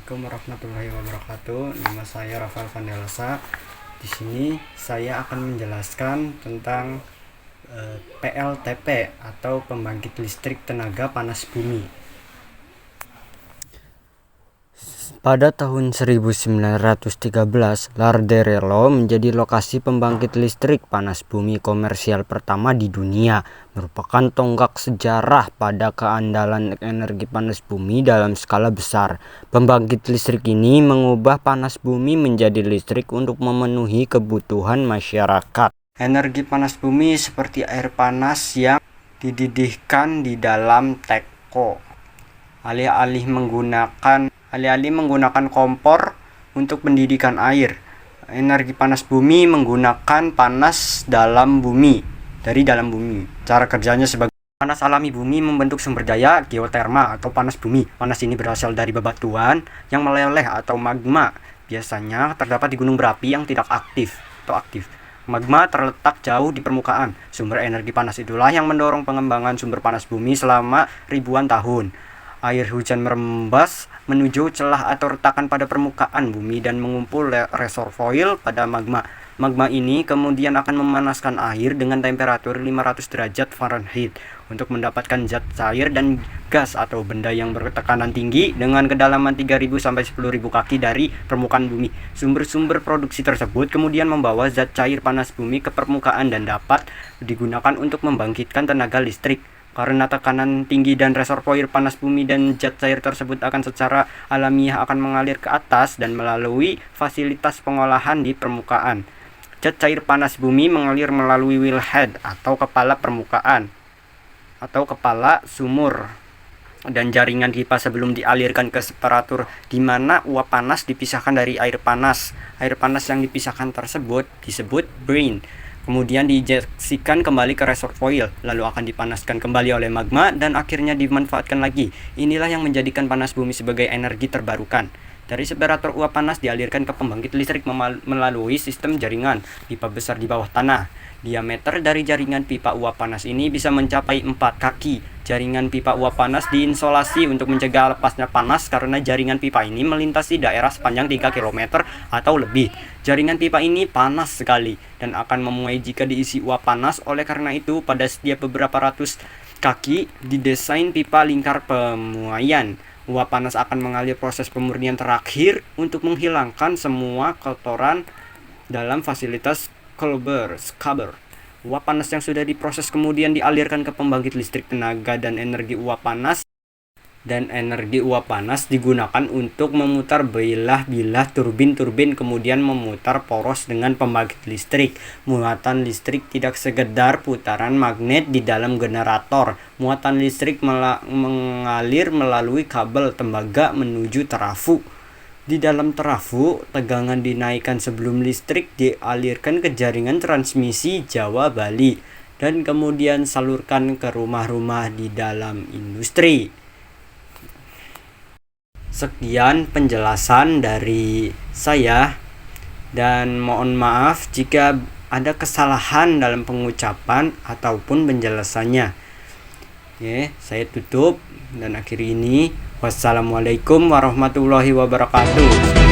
Assalamualaikum warahmatullahi wabarakatuh. Nama saya Rafael Vandelsa. Di sini saya akan menjelaskan tentang PLTP atau pembangkit listrik tenaga panas bumi. Pada tahun 1913, Larderello menjadi lokasi pembangkit listrik panas bumi komersial pertama di dunia, merupakan tonggak sejarah pada keandalan energi panas bumi dalam skala besar. Pembangkit listrik ini mengubah panas bumi menjadi listrik untuk memenuhi kebutuhan masyarakat. Energi panas bumi seperti air panas yang dididihkan di dalam teko, alih-alih menggunakan kompor untuk pendidikan air. Energi panas bumi menggunakan panas dalam bumi, dari dalam bumi. Cara kerjanya sebagai panas alami bumi membentuk sumber daya geoterma atau panas bumi. Panas ini berasal dari bebatuan yang meleleh atau magma. Biasanya terdapat di gunung berapi yang tidak aktif atau aktif. Magma terletak jauh di permukaan. Sumber energi panas itulah yang mendorong pengembangan sumber panas bumi selama ribuan tahun. Air hujan merembas menuju celah atau retakan pada permukaan bumi dan mengumpul reservoir pada magma. Magma ini kemudian akan memanaskan air dengan temperatur 500 derajat Fahrenheit untuk mendapatkan zat cair dan gas atau benda yang bertekanan tinggi dengan kedalaman 3.000 sampai 10.000 kaki dari permukaan bumi. Sumber-sumber produksi tersebut kemudian membawa zat cair panas bumi ke permukaan dan dapat digunakan untuk membangkitkan tenaga listrik. Karena tekanan tinggi dan reservoir panas bumi dan zat cair tersebut akan secara alamiah akan mengalir ke atas dan melalui fasilitas pengolahan di permukaan. Zat cair panas bumi mengalir melalui wellhead atau kepala permukaan atau kepala sumur dan jaringan pipa sebelum dialirkan ke separatur, di mana uap panas dipisahkan dari air panas. Air panas yang dipisahkan tersebut disebut brine. Kemudian diinjeksikan kembali ke reservoir, lalu akan dipanaskan kembali oleh magma dan akhirnya dimanfaatkan lagi. Inilah yang menjadikan panas bumi sebagai energi terbarukan. Dari separator uap panas dialirkan ke pembangkit listrik melalui sistem jaringan pipa besar di bawah tanah. Diameter dari jaringan pipa uap panas ini bisa mencapai 4 kaki. Jaringan pipa uap panas diinsulasi untuk mencegah lepasnya panas karena jaringan pipa ini melintasi daerah sepanjang 3 km atau lebih. Jaringan pipa ini panas sekali dan akan memuai jika diisi uap panas. Oleh karena itu, pada setiap beberapa ratus kaki didesain pipa lingkar pemuaian. Uap panas akan mengalir proses pemurnian terakhir untuk menghilangkan semua kotoran dalam fasilitas scrubber. Uap panas yang sudah diproses kemudian dialirkan ke pembangkit listrik tenaga dan energi uap panas digunakan untuk memutar bilah-bilah turbin kemudian memutar poros dengan pembangkit listrik. Muatan listrik tidak sekedar putaran magnet di dalam generator. Muatan listrik mengalir melalui kabel tembaga menuju trafo. Di dalam trafo, tegangan dinaikkan sebelum listrik dialirkan ke jaringan transmisi Jawa Bali dan kemudian salurkan ke rumah-rumah di dalam industri. Sekian penjelasan dari saya dan mohon maaf jika ada kesalahan dalam pengucapan ataupun penjelasannya. Oke, saya tutup dan akhiri ini. Wassalamualaikum warahmatullahi wabarakatuh.